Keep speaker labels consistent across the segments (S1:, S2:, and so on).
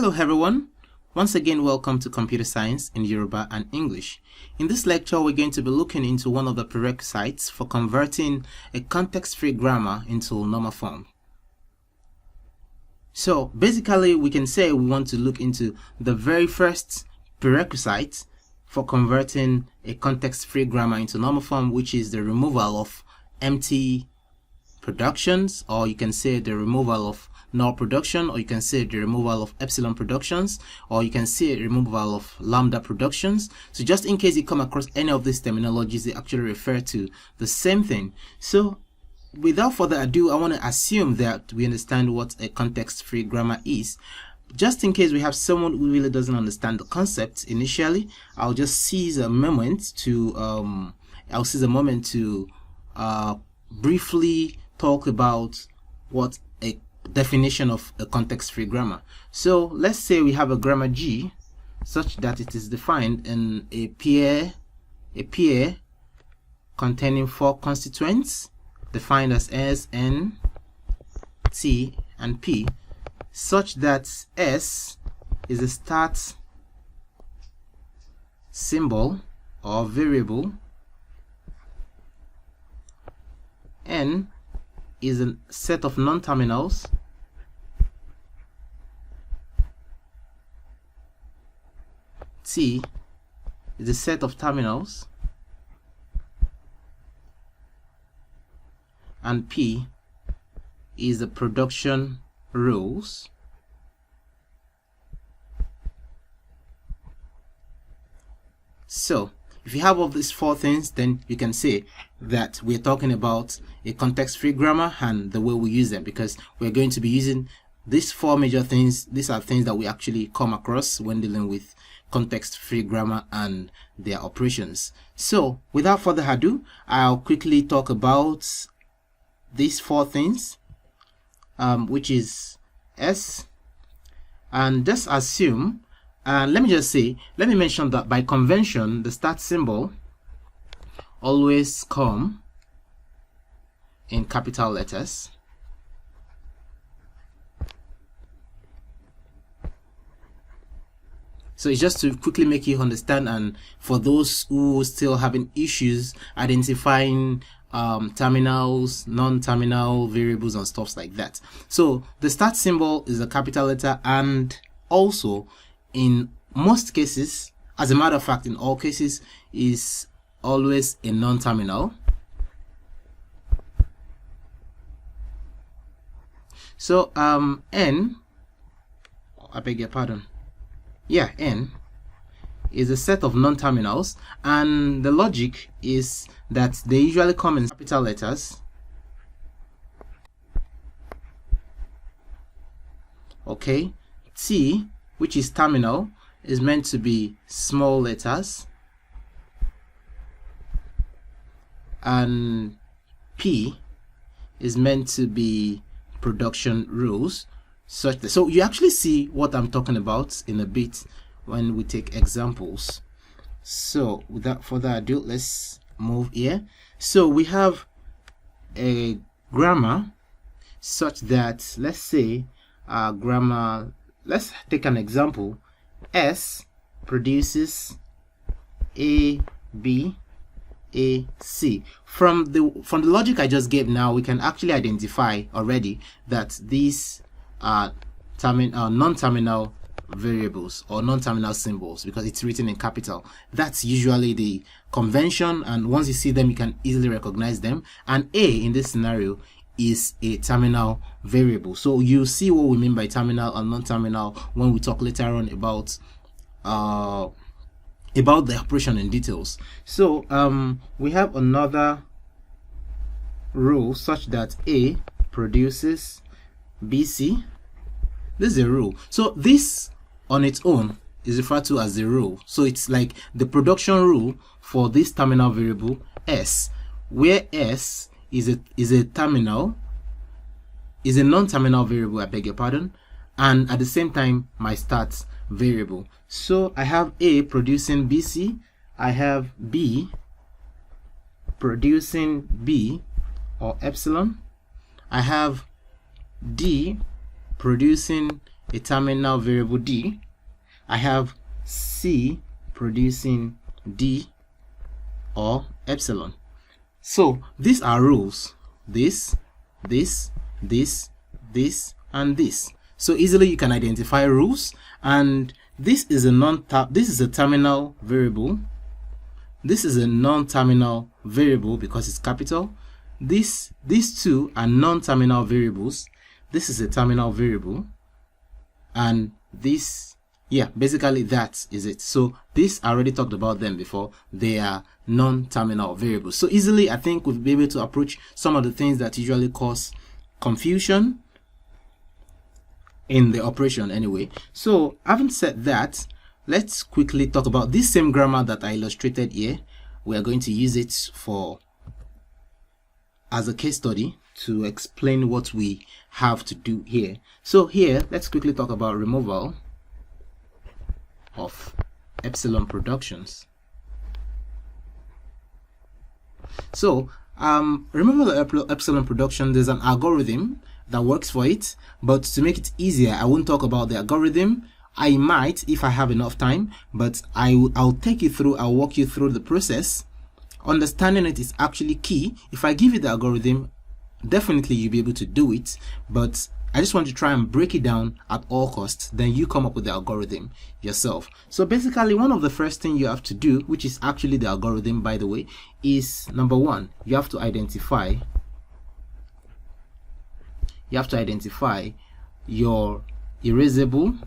S1: Hello everyone, once again welcome to Computer Science in Yoruba and English. In this lecture we're going to be looking into one of the prerequisites for converting a context-free grammar into normal form. So basically we can say we want to look into the very first prerequisite for converting a context-free grammar into normal form, which is the removal of empty productions, or you can say the removal of null production, or you can say the removal of epsilon productions, or you can say removal of lambda productions. So just in case you come across any of these terminologies, they actually refer to the same thing. So without further ado, I want to assume that we understand what a context-free grammar is. Just in case we have someone who really doesn't understand the concept initially, I'll just seize a moment to briefly talk about what a definition of a context-free grammar. So let's say we have a grammar G such that it is defined in a pair containing 4 constituents defined as S, N, T, and P, such that S is a start symbol or variable, N is a set of non-terminals, T is a set of terminals, and P is the production rules. So if you have all these 4 things, then you can say that we're talking about a context-free grammar and the way we use them, because we're going to be using these 4 major things. These are things that we actually come across when dealing with context-free grammar and their operations. So without further ado, I'll quickly talk about these 4 things, which is S, and just assume, and let me mention that by convention the start symbol always come in capital letters. So it's just to quickly make you understand, and for those who still having issues identifying terminals, non-terminal variables and stuff like that. So the start symbol is a capital letter, and also in most cases, as a matter of fact in all cases, is always a non-terminal. So N, I beg your pardon, yeah, N is a set of non-terminals, and the logic is that they usually come in capital letters. Okay, T, which is terminal, is meant to be small letters, and P is meant to be production rules. So you actually see what I'm talking about in a bit when we take examples. So without further ado, let's move here. So we have a grammar such that, let's say let's take an example. S produces A, B, A, C. From the logic I just gave now, we can actually identify already that these are non-terminal variables or non-terminal symbols because it's written in capital. That's usually the convention, and once you see them you can easily recognize them. And A in this scenario is a terminal variable. So you see what we mean by terminal and non-terminal when we talk later on about the operation in details. So we have another rule such that A produces BC. This is a rule. So this on its own is referred to as the rule. So it's like the production rule for this terminal variable S, where S is a terminal, is a non-terminal variable, I beg your pardon, and at the same time my start variable. So I have A producing BC, I have B producing B or epsilon, I have D producing a terminal variable D, I have C producing D or epsilon. So these are rules. This, and this. So easily you can identify rules, and this is a terminal variable. This is a non-terminal variable because it's capital. These two are non-terminal variables. This is a terminal variable, and this, yeah, basically that is it. So this, I already talked about them before. They are non-terminal variables. So easily I think we'll be able to approach some of the things that usually cause confusion in the operation anyway. So having said that, let's quickly talk about this same grammar that I illustrated here. We are going to use it as a case study to explain what we have to do here. So here, let's quickly talk about removal of epsilon productions. So removal of epsilon production, there's an algorithm that works for it, but to make it easier, I won't talk about the algorithm. I might if I have enough time, but I'll take you through, I'll walk you through the process. Understanding it is actually key. If I give you the algorithm, definitely you'll be able to do it, but I just want to try and break it down at all costs, then you come up with the algorithm yourself. So basically, one of the first things you have to do, which is actually the algorithm by the way, is number one, you have to identify your erasable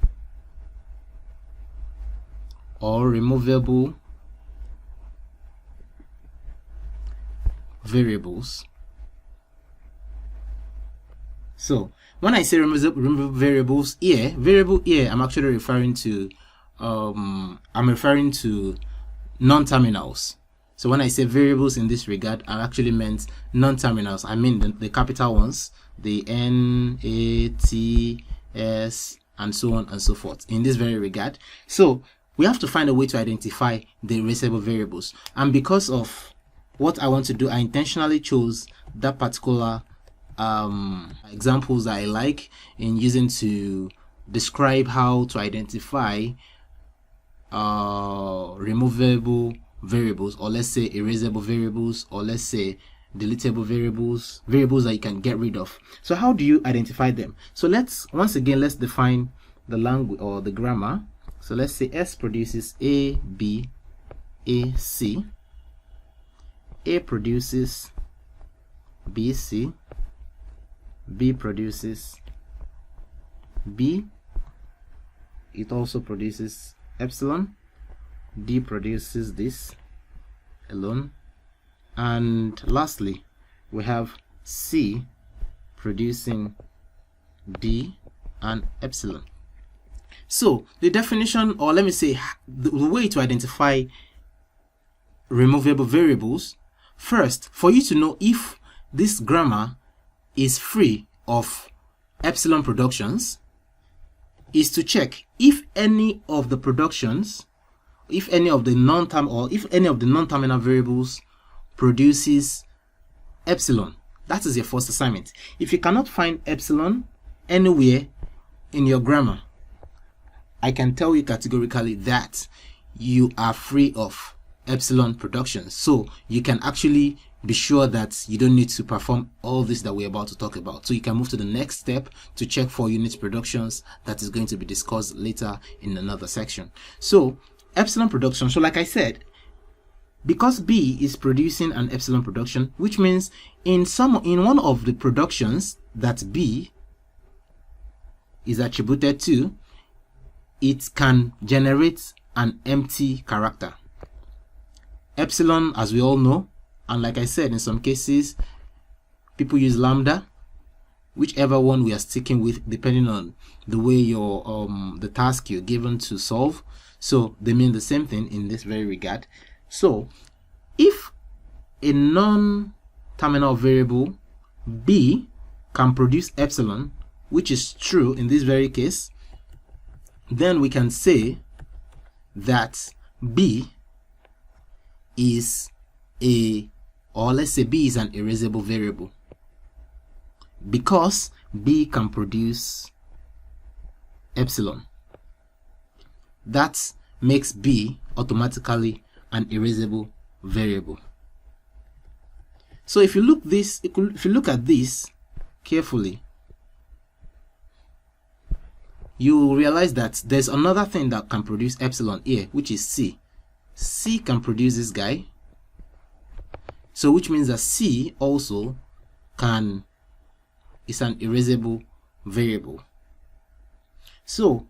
S1: or removable variables. So when I say removable variables here, I'm actually referring to non-terminals. So when I say variables in this regard, I actually meant non-terminals. I mean the capital ones, the N, A, T, S, and so on and so forth in this very regard. So we have to find a way to identify the erasable variables. And because of what I want to do, I intentionally chose that particular examples that I like in using to describe how to identify removable variables, or let's say erasable variables, or let's say deletable variables that you can get rid of. So how do you identify them? So let's define the language or the grammar. So let's say S produces A, B, A, C. A produces B, C. B produces B. It also produces epsilon. D produces this alone. And lastly, we have C producing D and epsilon. So the definition, or let me say the way to identify removable variables, first, for you to know if this grammar is free of epsilon productions, is to check if any of the productions, if any of the non-terminal variables produces epsilon. That is your first assignment. If you cannot find epsilon anywhere in your grammar, I can tell you categorically that you are free of epsilon productions. So you can actually be sure that you don't need to perform all this that we're about to talk about. So you can move to the next step to check for unit productions that is going to be discussed later in another section. So epsilon production. So like I said, because B is producing an epsilon production, which means in one of the productions that B is attributed to, it can generate an empty character. Epsilon, as we all know, and like I said, in some cases people use lambda, whichever one we are sticking with depending on the way your the task you're given to solve. So they mean the same thing in this very regard. So if a non-terminal variable B can produce epsilon, which is true in this very case, then we can say that B is B is an erasable variable, because B can produce epsilon. That makes B automatically an erasable variable. So if you look at this carefully, you will realize that there's another thing that can produce epsilon here, which is C. C can produce this guy. So which means that C also is an erasable variable. So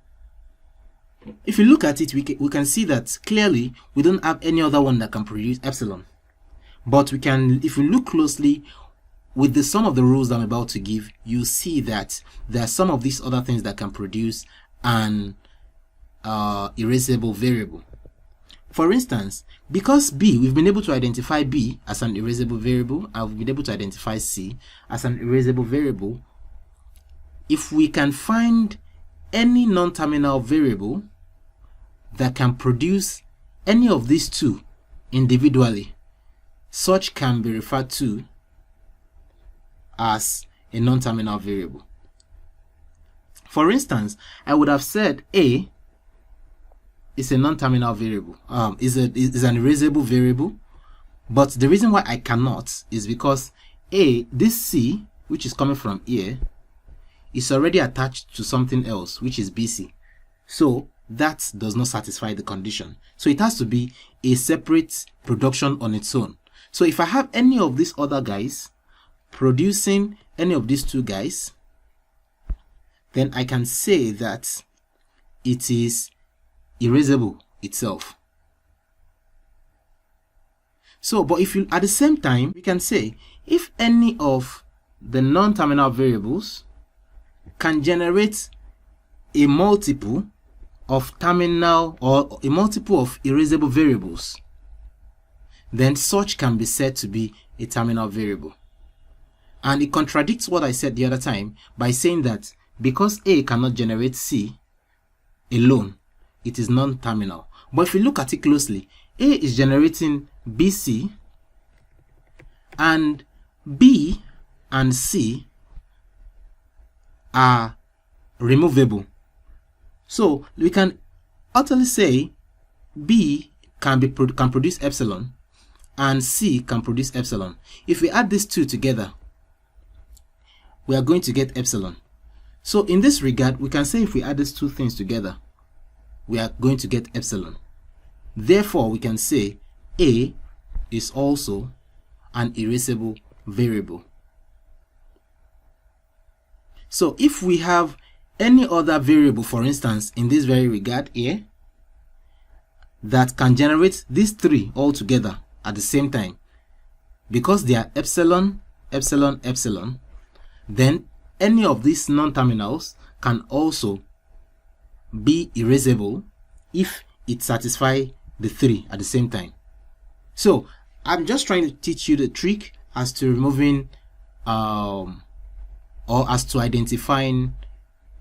S1: if you look at it, we can see that clearly we don't have any other one that can produce epsilon. But we can, if you look closely with the sum of the rules that I'm about to give, you see that there are some of these other things that can produce an erasable variable. For instance, because B, we've been able to identify B as an erasable variable, and we've been able to identify C as an erasable variable. If we can find any non-terminal variable that can produce any of these two individually, such can be referred to as a non-terminal variable. For instance, I would have said A is a non-terminal variable, is an erasable variable, but the reason why I cannot is because this C, which is coming from here, is already attached to something else, which is BC. So that does not satisfy the condition. So it has to be a separate production on its own. So if I have any of these other guys producing any of these two guys, then I can say that it is erasable itself. So, but if you, at the same time, we can say if any of the non-terminal variables can generate a multiple of terminal or a multiple of erasable variables, then such can be said to be a terminal variable. And it contradicts what I said the other time by saying that because A cannot generate C alone, it is non-terminal. But if you look at it closely, A is generating BC, and B and C are removable. So we can utterly say B can produce epsilon and C can produce epsilon. If we add these two together, we are going to get epsilon. So in this regard, we can say if we add these two things together, we are going to get epsilon. Therefore, we can say A is also an erasable variable. So if we have any other variable, for instance, in this very regard here, that can generate these three all together at the same time, because they are epsilon, epsilon, epsilon, then any of these non-terminals can also be erasable if it satisfies the three at the same time. So I'm just trying to teach you the trick as to removing or as to identifying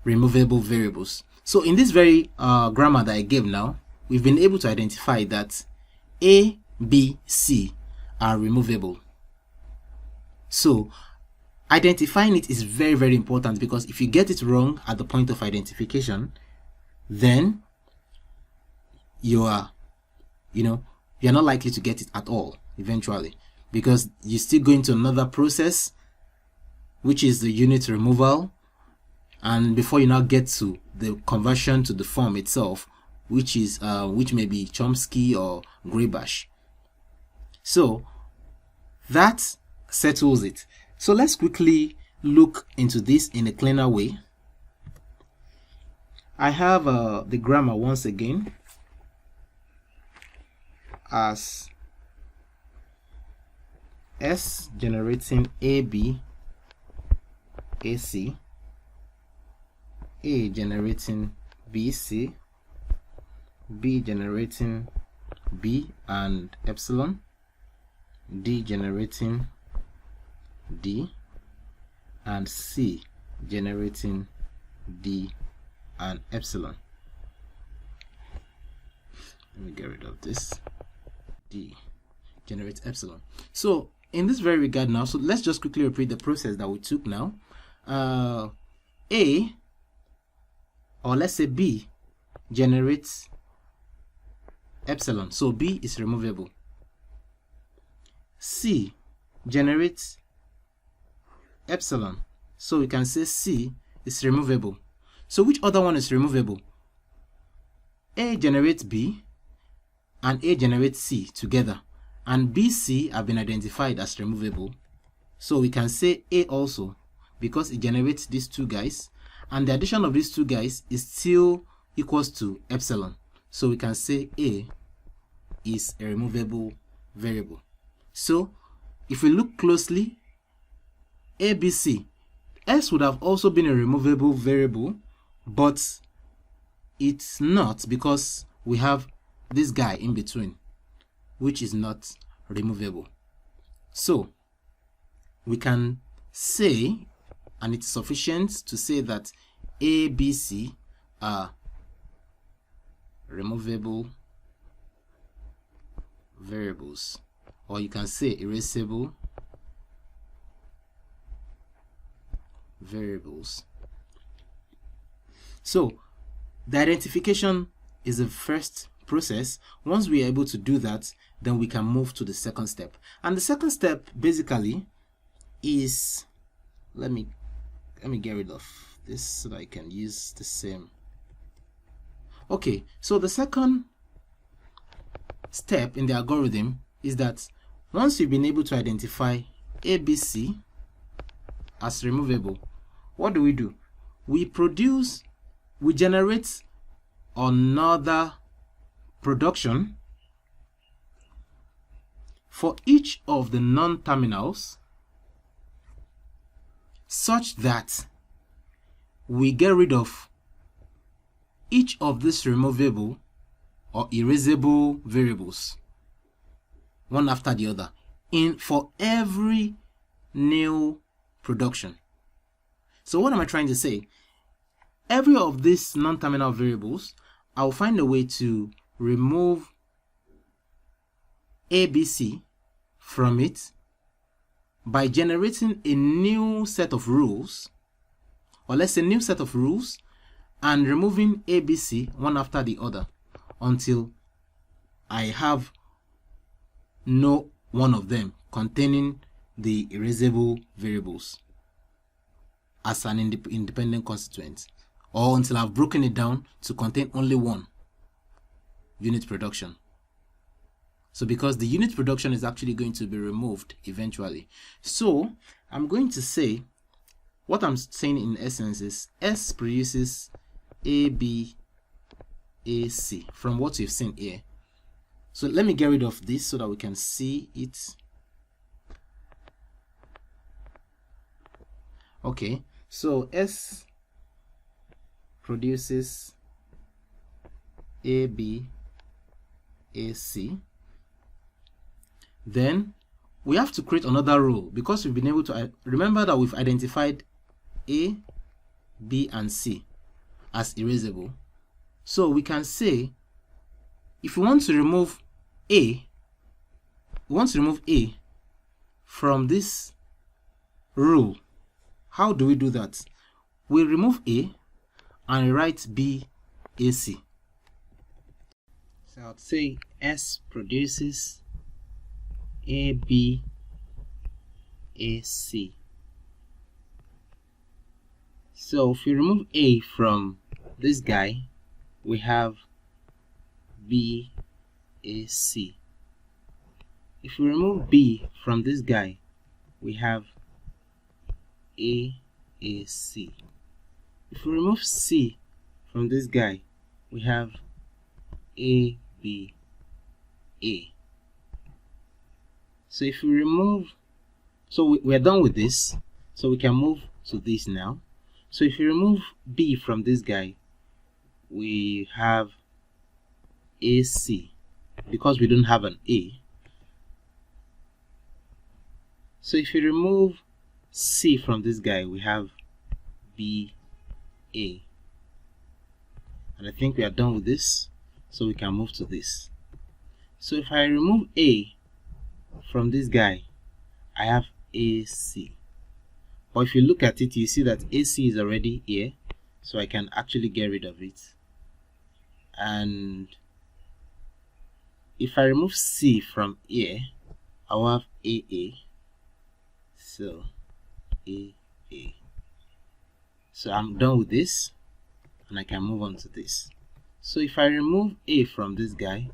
S1: removable variables. So in this very grammar that I gave now, we've been able to identify that A, B, C are removable. So identifying it is very, very important, because if you get it wrong at the point of identification, then you're not likely to get it at all eventually, because you still go into another process, which is the unit removal, and before you now get to the conversion to the form itself, which may be Chomsky or Graybach. So that settles it. So let's quickly look into this in a cleaner way. I have the grammar once again as S generating AB, AC, A generating BC, B generating B and epsilon, D generating D, and C generating D and epsilon. Let me get rid of this. D generates epsilon. So in this very regard now, so let's just quickly repeat the process that we took now. A or let's say B generates epsilon, so B is removable. C generates epsilon, so we can say C is removable. So which other one is removable? A generates B and A generates C together, and BC have been identified as removable, so we can say A also, because it generates these two guys, and the addition of these two guys is still equals to epsilon, so we can say A is a removable variable. So if we look closely, ABC, S would have also been a removable variable, but it's not, because we have this guy in between, which is not removable. So we can say, and it's sufficient to say, that A, B, C are removable variables, or you can say erasable variables. So the identification is the first process. Once we are able to do that, then we can move to the second step. And the second step basically is, let me get rid of this so that I can use the same. Okay, so the second step in the algorithm is that once you've been able to identify ABC as removable, what do? We generate another production for each of the non-terminals, such that we get rid of each of these removable or erasable variables one after the other for every new production. So what am I trying to say? Every of these non-terminal variables, I'll find a way to remove ABC from it by generating a new set of rules, or let's say new set of rules, and removing ABC one after the other until I have no one of them containing the erasable variables as an independent constituent, or until I've broken it down to contain only one unit production. So because the unit production is actually going to be removed eventually. So I'm going to say, what I'm saying in essence is S produces A, B, A, C from what we've seen here. So let me get rid of this so that we can see it. Okay, so S produces A, B, A, C. Then we have to create another rule, because we've been able to remember that we've identified A, B, and C as erasable. So we can say, if we want to remove A, from this rule. How do we do that? We remove A and write B, A, C. So I'd say S produces A, B, A, C. So if you remove A from this guy, we have B, A, C. If we remove B from this guy, we have A, A, C. If we remove C from this guy, we have A, B, A. So if we remove, so we're done with this, so we can move to this now. So if you remove B from this guy, we have AC, because we don't have an A. So if you remove C from this guy, we have B, A. And I think we are done with this, so we can move to this. So if I remove A from this guy, I have AC. But if you look at it, you see that AC is already here. so I can actually get rid of it. And if I remove C from here, I'll have AA. So AA. So I'm done with this, and I can move on to this. So if I remove A from this guy,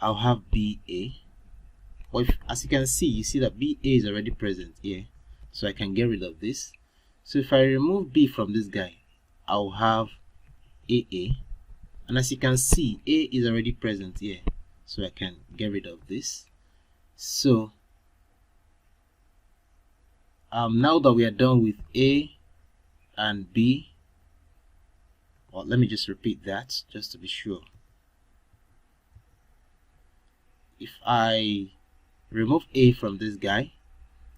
S1: I'll have BA. Or as you can see, you see that BA is already present here, so I can get rid of this. So if I remove B from this guy, I'll have AA. And as you can see, A is already present here, so I can get rid of this. So now that we are done with A and B, well, let me just repeat that just to be sure. If I remove A from this guy,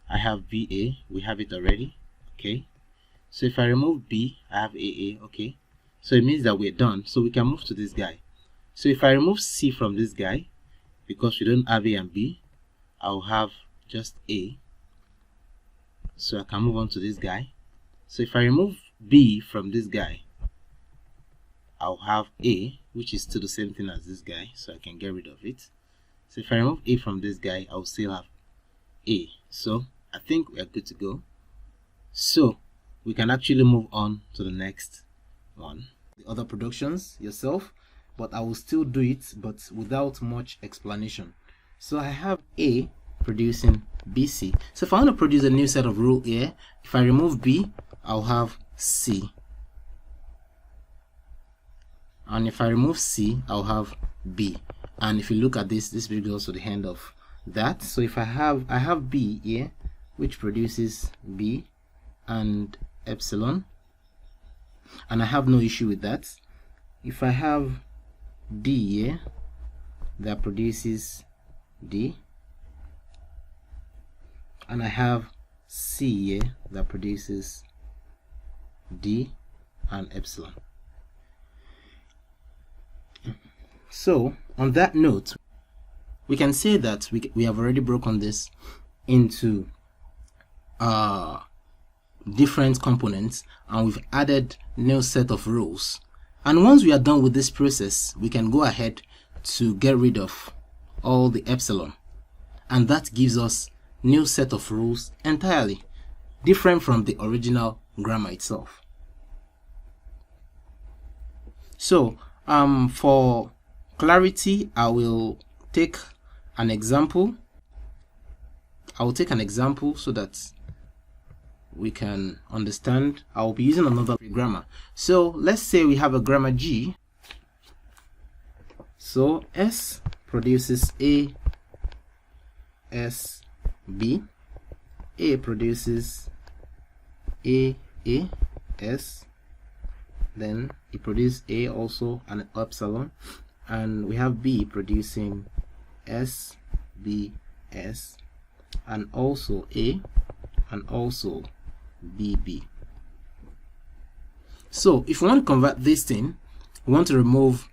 S1: I have BA. We have it already. Okay. So if I remove B, I have AA. Okay. So it means that we're done. So we can move to this guy. So if I remove C from this guy, because we don't have A and B, I'll have just A. So I can move on to this guy. So if I remove B from this guy, I'll have A, which is still the same thing as this guy, so I can get rid of it. So if I remove A from this guy, I'll still have A. So I think we are good to go. So we can actually move on to the next one. The other productions yourself, but I will still do it, but without much explanation. So I have A producing BC. So if I want to produce a new set of rule here, if I remove B, I'll have C. And if I remove C, I'll have B. And if you look at this, this brings also the end of that. So if I have B here, which produces B and epsilon, and I have no issue with that. If I have D here, that produces D, and I have C here that produces D and epsilon. So on that note, we can say that we have already broken this into different components, and we've added new set of rules. And once we are done with this process, we can go ahead to get rid of all the epsilon, and that gives us new set of rules entirely different from the original grammar itself. So for clarity, I will take an example. so that we can understand. I'll be using another grammar. So let's say we have a grammar G. So S produces A, S, B. A produces A, S. Then it produces A also and epsilon. And we have B producing S, B, S. And also A and also BB. So if we want to convert this thing, we want to remove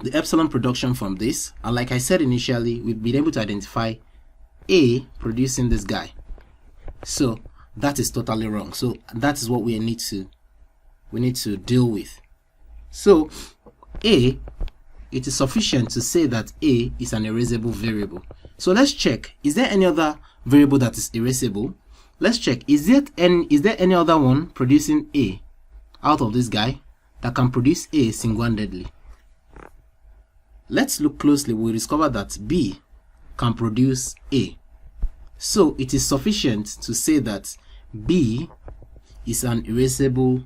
S1: the epsilon production from this, and like I said initially, we've been able to identify A producing this guy. So that is totally wrong. So that is what we need to deal with. So A, it is sufficient to say that A is an erasable variable. So let's check, is there any other variable that is erasable? Let's check, is there any other one producing A out of this guy that can produce A single-handedly? Let's look closely. We'll discover that B can produce A. So it is sufficient to say that B is an erasable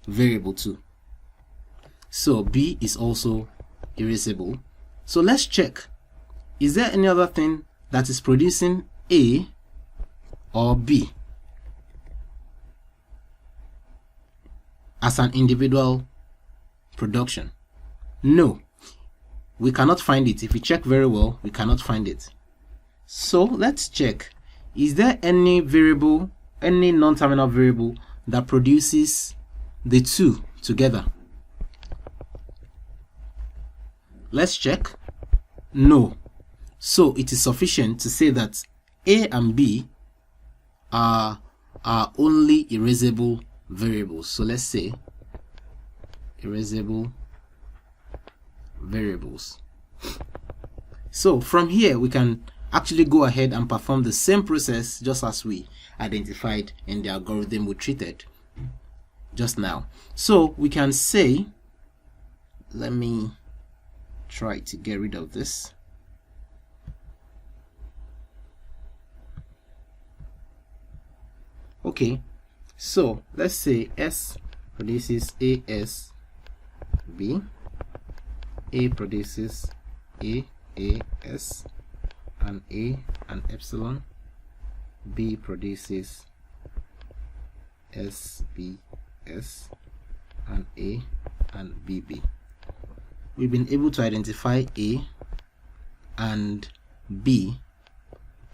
S1: variable too. So B is also erasable. So let's check, is there any other thing that is producing A or B as an individual production? No, we cannot find it. If we check very well, we cannot find it. So let's check, is there any variable, any non-terminal variable that produces the two together? Let's check. No. So it is sufficient to say that A and B are only erasable variables. So let's say erasable variables. So from here we can actually go ahead and perform the same process just as we identified in the algorithm we treated just now. So we can say, let me try to get rid of this. Okay, so let's say S produces AS, B, A produces AS, and A and epsilon, B produces SBS, and A and BB. We've been able to identify A and B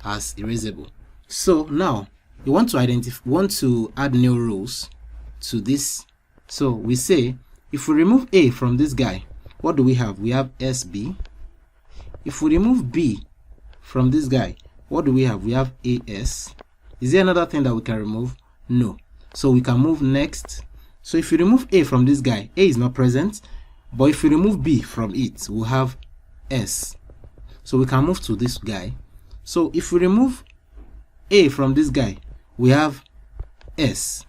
S1: as erasable. So now you want to add new rules to this. So we say if we remove A from this guy, what do we have? We have SB. If we remove B from this guy, what do we have? We have AS. Is there another thing that we can remove? No. So we can move next. So if you remove A from this guy, A is not present, but if you remove B from it, we'll have S. So we can move to this guy. So if we remove A from this guy, we have S,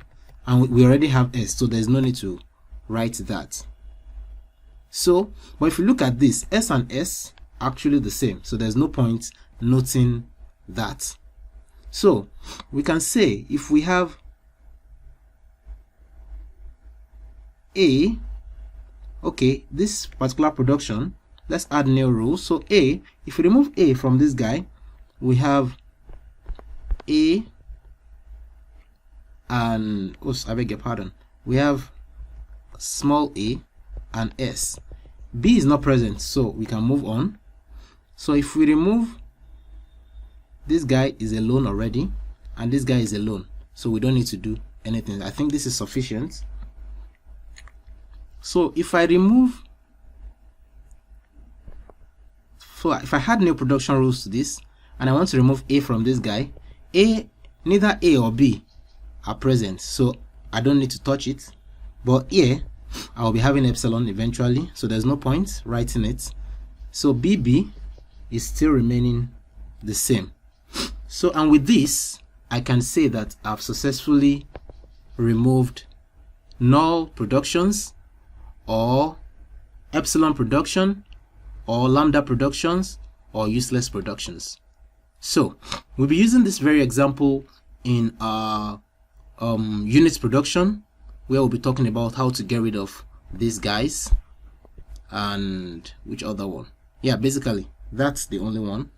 S1: and we already have S, so there's no need to write that. So, but if you look at this, S and S are actually the same, so there's no point noting that. So we can say if we have A, okay, this particular production, let's add new rules. So A, if we remove A from this guy, we have A and, oh, I beg your pardon, we have small a and S. B is not present, so we can move on. So if we remove, this guy is alone already, and this guy is alone, so we don't need to do anything. I think this is sufficient. So if I remove, so if I had new production rules to this, and I want to remove A from this guy, neither A or B are present, so I don't need to touch it. But here I'll be having epsilon eventually, so there's no point writing it. So BB is still remaining the same. So, and with this I can say that I've successfully removed null productions, or epsilon production, or lambda productions, or useless productions. So we'll be using this very example in our units production, where we'll be talking about how to get rid of these guys. And which other one? Yeah, basically that's the only one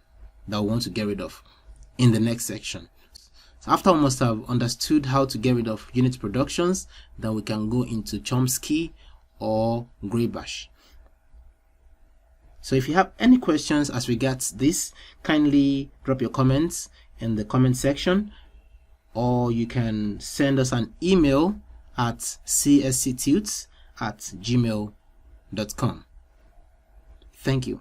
S1: that we want to get rid of in the next section. So after we must have understood how to get rid of unit productions, then we can go into Chomsky or Graybash. So if you have any questions as regards this, kindly drop your comments in the comment section, or you can send us an email at csctuts@gmail.com. Thank you.